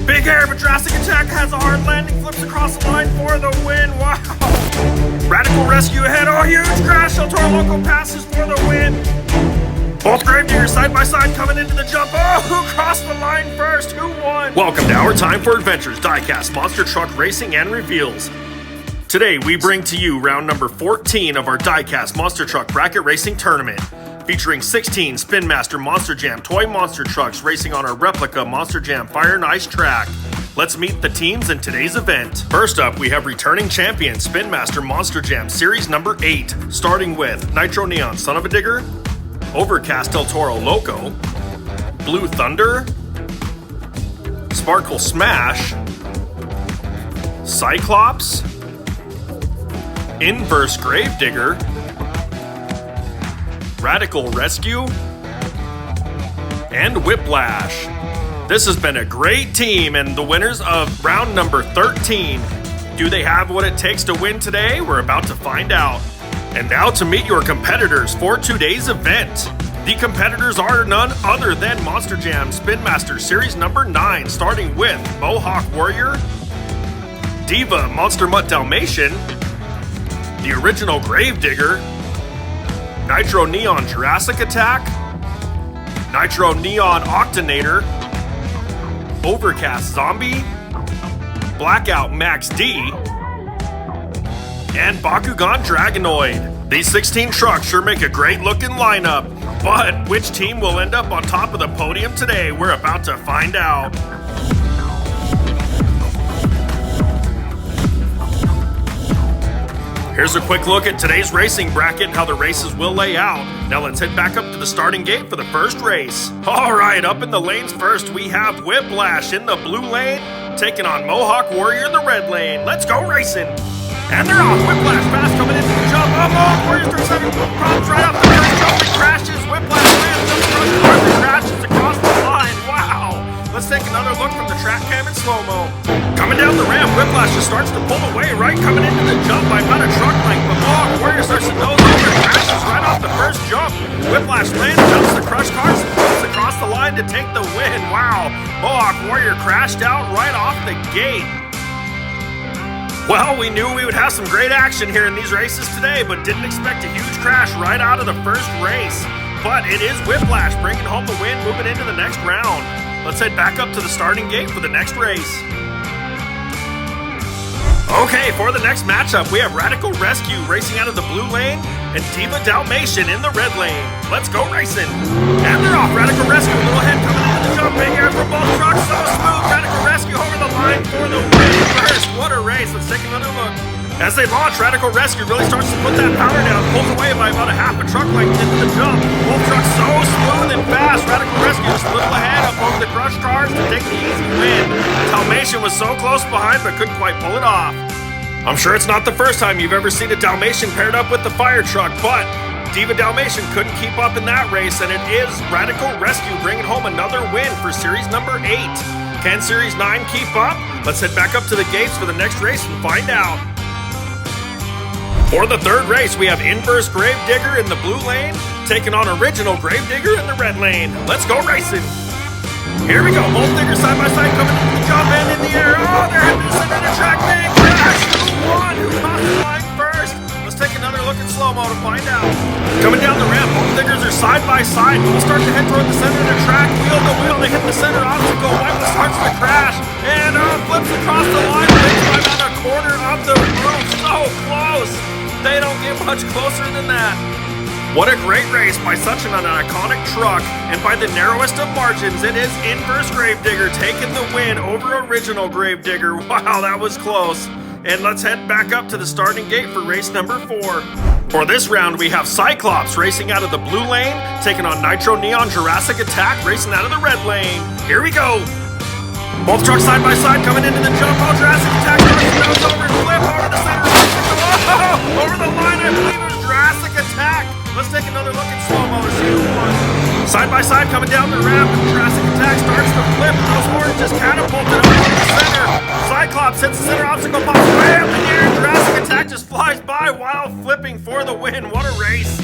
Big air, but Jurassic Attack has a hard landing, flips across the line for the win. Wow. Radical Rescue ahead. Oh, huge crash. El Toro Loco passes for the win. Both Gravediggers side by side coming into the jump. Oh, who crossed the line first? Who won? Welcome to our Time for Adventures Diecast Monster Truck Racing and Reveals. Today we bring to you round number 14 of our Diecast Monster Truck Bracket Racing Tournament, featuring 16 Spin Master Monster Jam Toy Monster Trucks racing on our Replica Monster Jam Fire and Ice track. Let's meet the teams in today's event. First up, we have returning champion Spin Master Monster Jam Series number 8, starting with Nitro Neon Son of a Digger, Overcast El Toro Loco, Blue Thunder, Sparkle Smash, Cyclops, Inverse Gravedigger, Radical Rescue, and Whiplash. This has been a great team and the winners of round number 13. Do they have what it takes to win today? We're about to find out. And now to meet your competitors for today's event. The competitors are none other than Monster Jam Spin Master Series number 9, starting with Mohawk Warrior, Diva Monster Mutt Dalmatian, the original Gravedigger, Nitro Neon Jurassic Attack, Nitro Neon Octonator, Overcast Zombie, Blackout Max D, and Bakugan Dragonoid. These 16 trucks sure make a great looking lineup, but which team will end up on top of the podium today? We're about to find out. Here's a quick look at today's racing bracket and how the races will lay out. Now let's head back up to the starting gate for the first race. Alright, up in the lanes first we have Whiplash in the blue lane, taking on Mohawk Warrior in the red lane. Let's go racing! And they're off. Whiplash fast coming into the jump. Oh, Mohawk Warrior starts having problems right off the first jump and crashes. Whiplash lands up front and crashes across the line. Wow! Let's take another look from the track cam in slow-mo. Coming down the ramp, Whiplash just starts to pull away, right? Coming into the jump by about a truck length, but Mohawk Warrior starts to nose over and crashes right off the first jump. Whiplash lands, jumps the crush cars, and goes across the line to take the win. Wow, Mohawk Warrior crashed out right off the gate. Well, we knew we would have some great action here in these races today, but didn't expect a huge crash right out of the first race. But it is Whiplash bringing home the win, moving into the next round. Let's head back up to the starting gate for the next race. Okay, for the next matchup, we have Radical Rescue racing out of the blue lane and Diva Dalmatian in the red lane. Let's go racing. And they're off. Radical Rescue, a little head coming into the jump. Big air for both trucks. So smooth. Radical Rescue over the line for the win first. What a race. Let's take another look. As they launch, Radical Rescue really starts to put that power down, pulls away by about a half a truck length into the jump. Both trucks so smooth and fast. Radical Rescue just a little ahead up over the crush cars to take the easy win. Dalmatian was so close behind but couldn't quite pull it off. I'm sure it's not the first time you've ever seen a Dalmatian paired up with the fire truck, but Diva Dalmatian couldn't keep up in that race, and it is Radical Rescue bringing home another win for Series number 8. Can Series 9 keep up? Let's head back up to the gates for the next race and find out. For the third race, we have Inverse Gravedigger in the blue lane, taking on Original Gravedigger in the red lane. Let's go racing! Here we go, both diggers side by side coming into the jump and in the air. Oh, they're heading to the center of the track. Big crash! Who won? Who crossed the line first? Let's take another look in slow-mo to find out. Coming down the ramp, both diggers are side by side. We'll start to head toward the center of the track. Wheel to wheel, they hit the center obstacle. White starts to crash and flips across the line. Breaks by about a quarter of the roof. So close! They don't get much closer than that. What a great race by such an iconic truck, and by the narrowest of margins, it is Inverse Gravedigger taking the win over Original Gravedigger. Wow, that was close. And let's head back up to the starting gate for race number 4. For this round, we have Cyclops racing out of the blue lane, taking on Nitro Neon Jurassic Attack racing out of the red lane. Here we go. Both trucks side by side coming into the jump. Oh, Jurassic Attack goes over and flip over the center. Oh, over the line, I believe it was Jurassic Attack. Let's take another look at slow-mo to see who won. Side by side coming down the ramp, and Jurassic Attack starts to flip. Those horns just catapulted up to the center. Cyclops hits the center obstacle, pops way up in the air. Jurassic Attack just flies by while flipping for the win. What a race.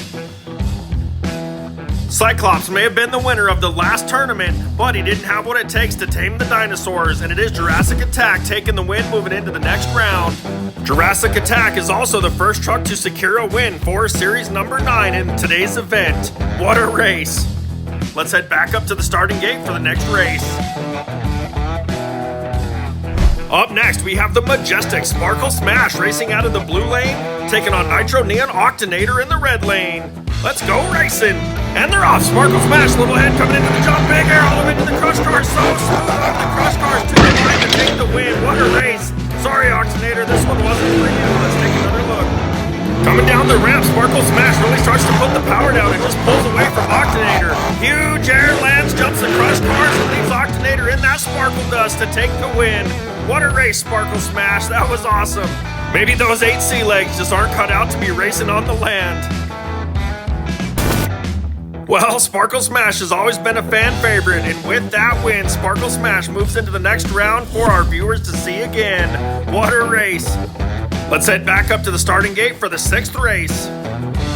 Cyclops may have been the winner of the last tournament, but he didn't have what it takes to tame the dinosaurs, and it is Jurassic Attack taking the win moving into the next round. Jurassic Attack is also the first truck to secure a win for series number 9 in today's event. What a race! Let's head back up to the starting gate for the next race. Up next, we have the majestic Sparkle Smash racing out of the blue lane, taking on Nitro Neon Octanator in the red lane. Let's go racing! And they're off. Sparkle Smash, little head coming into the jump, big air all the way to the crush cars, so smooth off the crush cars to the line to take the win. What a race! Sorry, Octanator, this one wasn't for you. Let's take another look. Coming down the ramp, Sparkle Smash really starts to put the power down and just pulls away from Octanator. Huge air lands, jumps the crush cars, and leaves Octanator in that sparkle dust to take the win. What a race, Sparkle Smash. That was awesome. Maybe those 8 sea legs just aren't cut out to be racing on the land. Well, Sparkle Smash has always been a fan favorite, and with that win, Sparkle Smash moves into the next round for our viewers to see again. What a race! Let's head back up to the starting gate for the 6th race.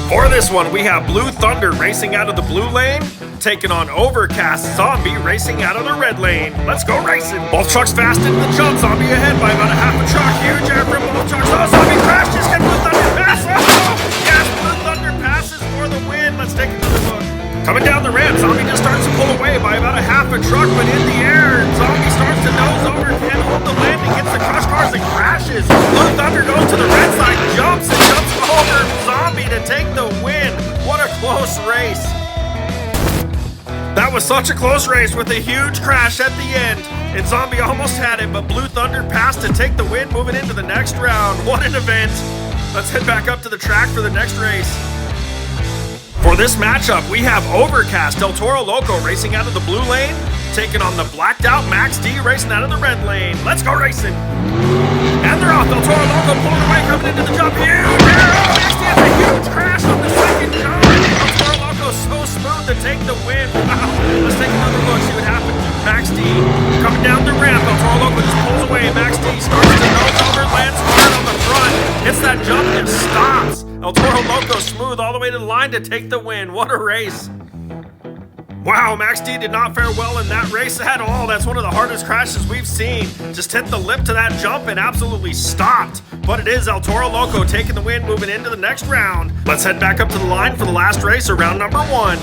For this one, we have Blue Thunder racing out of the blue lane, taking on Overcast Zombie racing out of the red lane. Let's go racing! Both trucks fast into the jump, Zombie ahead by about a half a truck. Huge air from both trucks. Oh, Zombie crashes! Can Blue Thunder pass? Oh, yes, Blue Thunder passes for the win. Let's take another look. Coming down the ramp, Zombie just starts to pull away by about a half a truck, but in the air, Zombie starts to nose over, can't hold the landing, hits the crush cars and crashes. Blue Thunder goes to the red side, jumps over Zombie to take the win. What a close race. That was such a close race with a huge crash at the end, and Zombie almost had it, but Blue Thunder passed to take the win moving into the next round. What an event. Let's head back up to the track for the next race. For this matchup, we have Overcast El Toro Loco racing out of the blue lane, taking on the blacked out Max D racing out of the red lane. Let's go racing! And they're off. El Toro Loco pulling away, coming into the jump. Huge arrow! Max D has a huge crash on the second jump. El Toro Loco so smooth to take the win. Wow. Let's take another look, see what happened. Max D coming down the ramp. El Toro Loco just pulls away. Max D starts to nose over, lands hard on the front, hits that jump and stops. El Toro Loco smooth all the way to the line to take the win. What a race. Wow, Max D did not fare well in that race at all. That's one of the hardest crashes we've seen. Just hit the lip to that jump and absolutely stopped. But it is El Toro Loco taking the win moving into the next round. Let's head back up to the line for the last race of round number 1.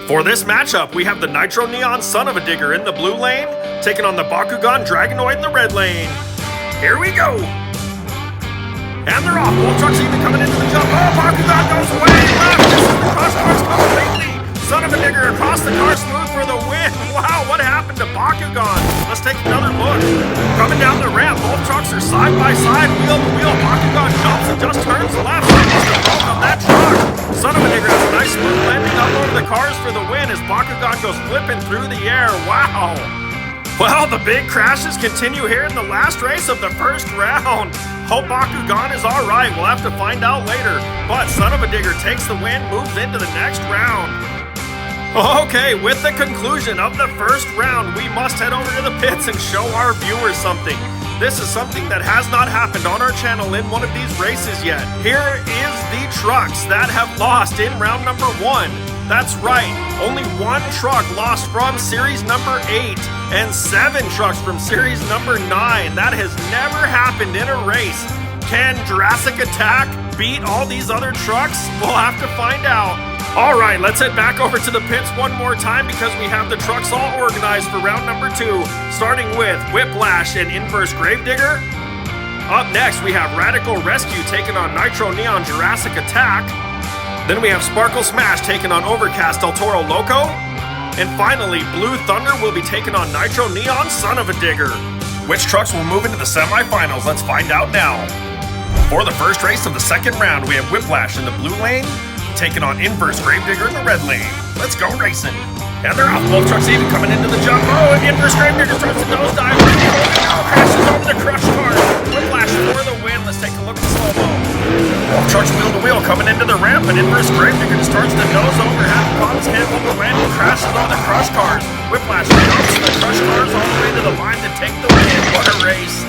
For this matchup, we have the Nitro Neon Son of a Digger in the blue lane, taking on the Bakugan Dragonoid in the red lane. Here we go. And they're off. Both trucks even coming into the jump. Oh, Bakugan goes way left. This is the cross cars completely. Son of a Digger across the car smooth for the win. Wow, what happened to Bakugan? Let's take another look. Coming down the ramp, both trucks are side by side, wheel to wheel. Bakugan jumps and just turns left. Almost a broke on that truck. Son of a Digger has a nice smooth landing up over the cars for the win as Bakugan goes flipping through the air. Wow. Well, the big crashes continue here in the last race of the first round. Hope Bakugan is alright, we'll have to find out later. But Son of a Digger takes the win, moves into the next round. Okay, with the conclusion of the first round, we must head over to the pits and show our viewers something. This is something that has not happened on our channel in one of these races yet. Here is the trucks that have lost in round number 1. That's right, only 1 truck lost from series number 8 and 7 trucks from series number 9. That has never happened in a race. Can Jurassic Attack beat all these other trucks? We'll have to find out. All right, let's head back over to the pits one more time because we have the trucks all organized for round number 2, starting with Whiplash and Inverse Gravedigger. Up next, we have Radical Rescue taking on Nitro Neon Jurassic Attack. Then we have Sparkle Smash taking on Overcast El Toro Loco. And finally, Blue Thunder will be taking on Nitro Neon Son of a Digger. Which trucks will move into the semifinals? Let's find out now. For the first race of the second round, we have Whiplash in the blue lane, taking on Inverse Gravedigger in the red lane. Let's go racing. And they're off. Both trucks even coming into the jump. Oh, and Inverse Gravedigger starts to nosedive. Oh, crashes over the crush car. Whiplash for the win. Let's take a look at slow-mo. Both trucks wheel to wheel coming into the ramp, and Inverse Gravedigger just starts to nose over. Half Cons can't hold the landing, crashes on the crush cars. Whiplash jumps the crush cars all the way to the line to take the win. What a race.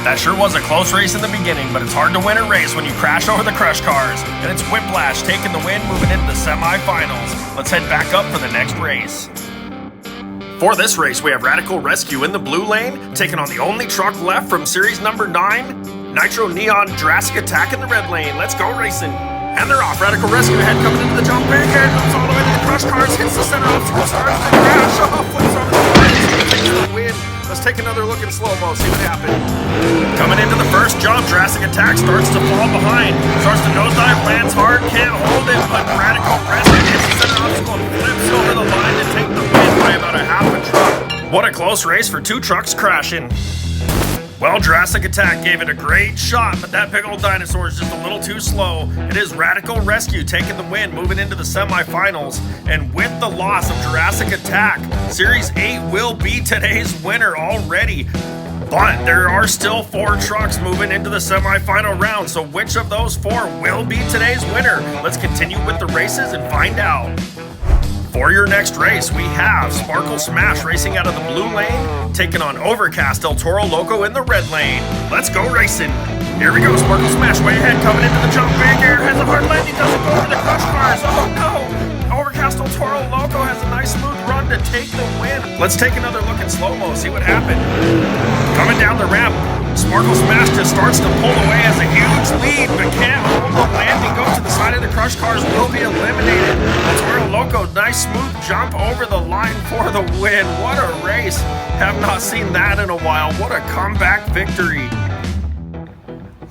That sure was a close race in the beginning, but it's hard to win a race when you crash over the crush cars. And it's Whiplash taking the win, moving into the semifinals. Let's head back up for the next race. For this race, we have Radical Rescue in the blue lane, taking on the only truck left from series number 9, Nitro Neon Jurassic Attack in the red lane. Let's go racing. And they're off. Radical Rescue ahead, coming into the jump. Big air comes all the way to the crush cars, hits the center obstacle, starts to crash. Oh, flips over the line, takes the win. Let's take another look in slow-mo, see what happened. Coming into the first jump, Jurassic Attack starts to fall behind. Starts to nosedive, lands hard, can't hold it, but Radical Rescue hits the center obstacle and flips over the line to take the win by about a half a truck. What a close race for two trucks crashing. Well, Jurassic Attack gave it a great shot, but that big old dinosaur is just a little too slow. It is Radical Rescue taking the win, moving into the semifinals. And with the loss of Jurassic Attack, Series 8 will be today's winner already. But there are still 4 trucks moving into the semifinal round, so which of those 4 will be today's winner? Let's continue with the races and find out. For your next race, we have Sparkle Smash racing out of the blue lane, taking on Overcast El Toro Loco in the red lane. Let's go racing. Here we go, Sparkle Smash way ahead, coming into the jump. Big air, has a hard landing, doesn't go over the crush cars. Oh no! Overcast El Toro Loco has a nice smooth run to take the win. Let's take another look in slow-mo, see what happened. Coming down the ramp, Sparkle Smash just starts to pull away, has a huge lead, but can't hold the landing, goes to the side of the crush cars, will be eliminated. El Toro Loco, nice smooth jump over the line for the win. What a race. Have not seen that in a while. What a comeback victory.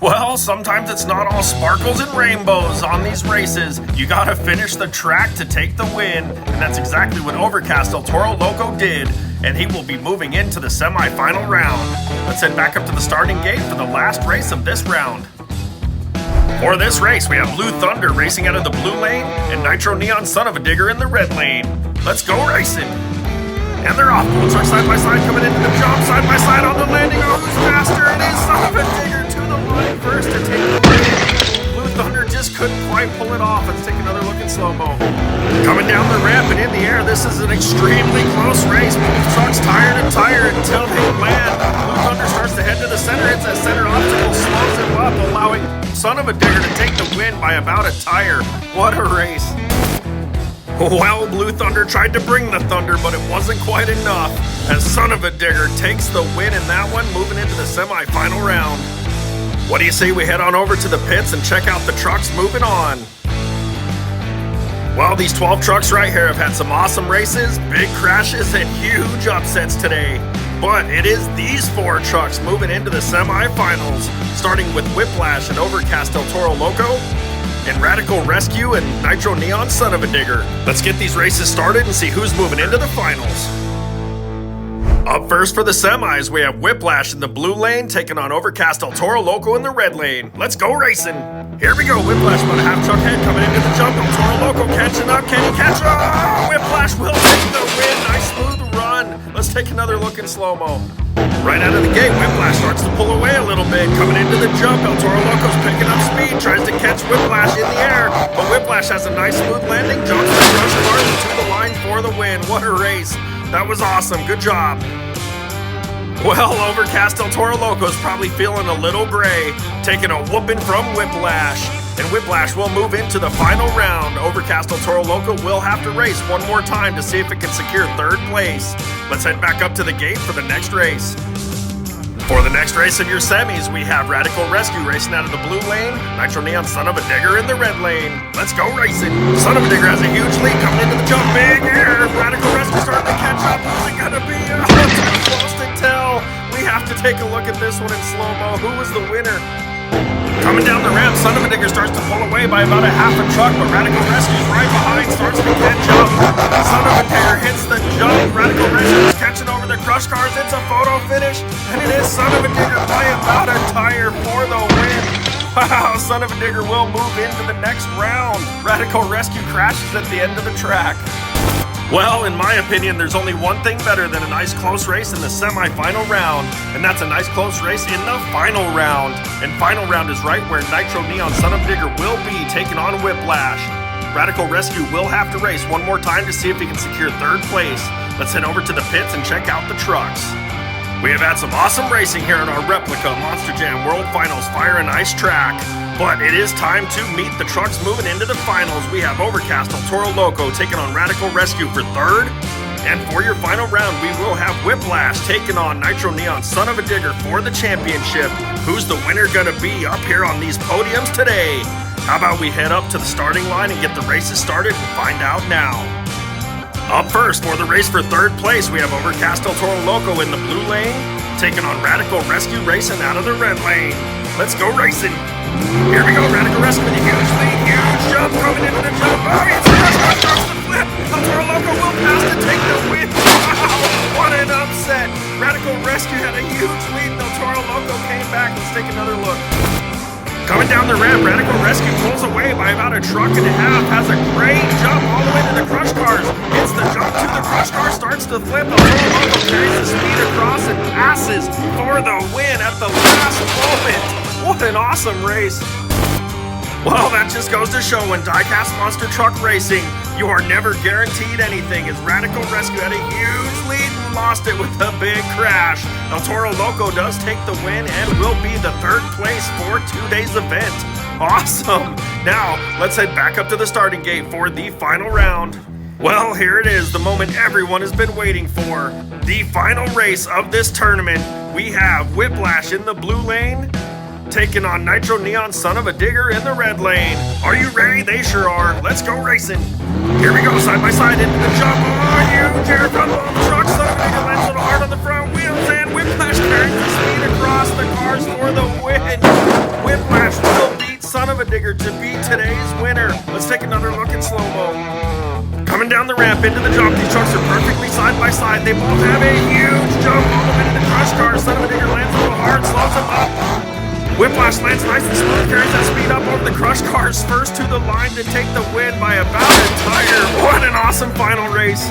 Well, sometimes it's not all sparkles and rainbows on these races. You gotta finish the track to take the win, and that's exactly what Overcast El Toro Loco did, and he will be moving into the semifinal round. Let's head back up to the starting gate for the last race of this round. For this race, we have Blue Thunder racing out of the blue lane and Nitro Neon Son of a Digger in the red lane. Let's go racing. And they're off. Both trucks side by side coming into the jump, side by side on the landing. Oh, who's faster? It is Son of a Digger to the line first to take the win. Blue Thunder just couldn't quite pull it off. Let's take another look in slow-mo. Coming down the ramp and in the air, this is an extremely close race. Both trucks tired and tired until they land. Blue Thunder starts to head to the center, hits that center obstacle, slows him up, allowing Son of a Digger to take the win by about a tire. What a race. Well, Blue Thunder tried to bring the thunder, but it wasn't quite enough, as Son of a Digger takes the win in that one, moving into the semifinal round. What do you say we head on over to the pits and check out the trucks moving on? Well, these 12 trucks right here have had some awesome races, big crashes, and huge upsets today. But it is these 4 trucks moving into the semifinals, starting with Whiplash and Overcast El Toro Loco, and Radical Rescue and Nitro Neon Son of a Digger. Let's get these races started and see who's moving into the finals. Up first for the semis, we have Whiplash in the blue lane, taking on Overcast El Toro Loco in the red lane. Let's go racing. Here we go, Whiplash about a half truck head coming into the jump. El Toro Loco catching up, can he catch up? Oh, Whiplash will take the win, nice smooth run. Let's take another look in slow-mo. Right out of the gate, Whiplash starts to pull away a little bit. Coming into the jump, El Toro Loco's picking up speed, tries to catch Whiplash in the air, but Whiplash has a nice smooth landing, jumps the crush cars to the line for the win. What a race. That was awesome. Good job. Well, Overcast El Toro Loco's probably feeling a little gray, taking a whooping from Whiplash. And Whiplash will move into the final round. Overcast El Toro Loco will have to race one more time to see if it can secure 3rd place. Let's head back up to the gate for the next race. For the next race of your semis, we have Radical Rescue racing out of the blue lane, Nitro Neon Son of a Digger in the red lane. Let's go racing. Son of a Digger has a huge lead coming into the jump. Big air. Radical Rescue starting to catch up. Who's it gonna be? Oh, too close to tell. We have to take a look at this one in slow-mo. Who was the winner? Coming down the ramp, Son of a Digger starts to pull away by about a half a truck, but Radical Rescue's right behind, starts to catch up. Son of a Digger hits the jump. Radical Rescue's catching over the crush cars. It's a photo finish, and it is Son of a Digger by about a tire for the win. Wow, Son of a Digger will move into the next round. Radical Rescue crashes at the end of the track. Well, in my opinion, there's only one thing better than a nice close race in the semi-final round, and that's a nice close race in the final round. And final round is right where Nitro Neon Son of a Digger will be taking on Whiplash. Radical Rescue will have to race one more time to see if he can secure 3rd place. Let's head over to the pits and check out the trucks. We have had some awesome racing here in our Replica Monster Jam World Finals Fire and Ice track. But it is time to meet the trucks moving into the finals. We have Overcast El Toro Loco taking on Radical Rescue for third. And for your final round, we will have Whiplash taking on Nitro Neon Son of a Digger for the championship. Who's the winner gonna be up here on these podiums today? How about we head up to the starting line and get the races started and find out now. Up first for the race for third place, we have Overcast El Toro Loco in the blue lane, taking on Radical Rescue racing out of the red lane. Let's go racing. Here we go, Radical Rescue with a huge lead, huge jump coming into the jump. Oh, it's the flip. El Toro Loco will pass to take the win. Wow, what an upset. Radical Rescue had a huge lead, and El Toro Loco came back. Let's take another look. Coming down the ramp, Radical Rescue pulls away by about a truck and a half, has a great jump all the way to the crush cars. It's the jump to the crush car, starts to flip. El Toro Loco carries the speed across and passes for the win at the last moment. What an awesome race. Well, that just goes to show when Diecast Monster Truck Racing, you are never guaranteed anything, as Radical Rescue had a huge lead and lost it with a big crash. El Toro Loco does take the win and will be the third place for today's event. Awesome! Now, let's head back up to the starting gate for the final round. Well, here it is, the moment everyone has been waiting for. The final race of this tournament. We have Whiplash in the blue lane, taking on Nitro Neon Son of a Digger in the red lane. Are you ready? They sure are. Let's go racing. Here we go, side by side into the jump. Oh, huge air front on the truck. Son of a Digger lands a little hard on the front wheels, and Whiplash carries the speed across the cars for the win. Whiplash will beat Son of a Digger to be today's winner. Let's take another look in slow-mo. Coming down the ramp into the jump, these trucks are perfectly side by side. They both have a huge jump all the way to the crush car. Son of a Digger lands a little hard, slows him up. Whiplash lands nice and smooth, carries that speed up over the crush cars, first to the line to take the win by about a tire. What an awesome final race.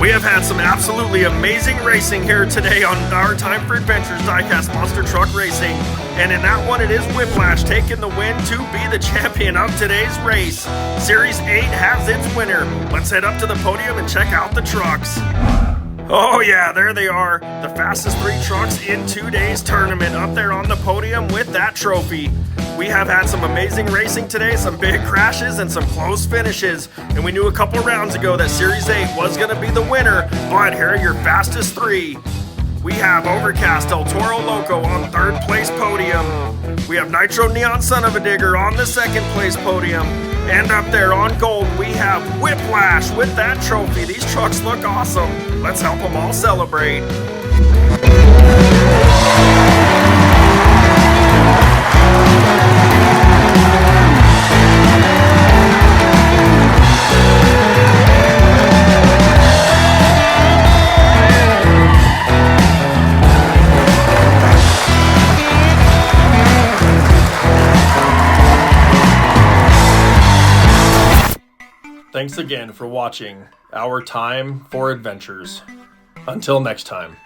We have had some absolutely amazing racing here today on our Time for Adventures Diecast Monster Truck Racing. And in that one, it is Whiplash taking the win to be the champion of today's race. Series 8 has its winner. Let's head up to the podium and check out the trucks. Oh yeah, there they are, the fastest 3 trucks in today's tournament, up there on the podium with that trophy. We have had some amazing racing today, some big crashes and some close finishes, and we knew a couple rounds ago that Series 8 was going to be the winner, but here are your fastest 3. We have Overcast El Toro Loco on third place podium. We have Nitro Neon Son of a Digger on the second place podium. And up there on gold, we have Whiplash with that trophy. These trucks look awesome. Let's help them all celebrate. Thanks again for watching our Time for Adventures. Until next time.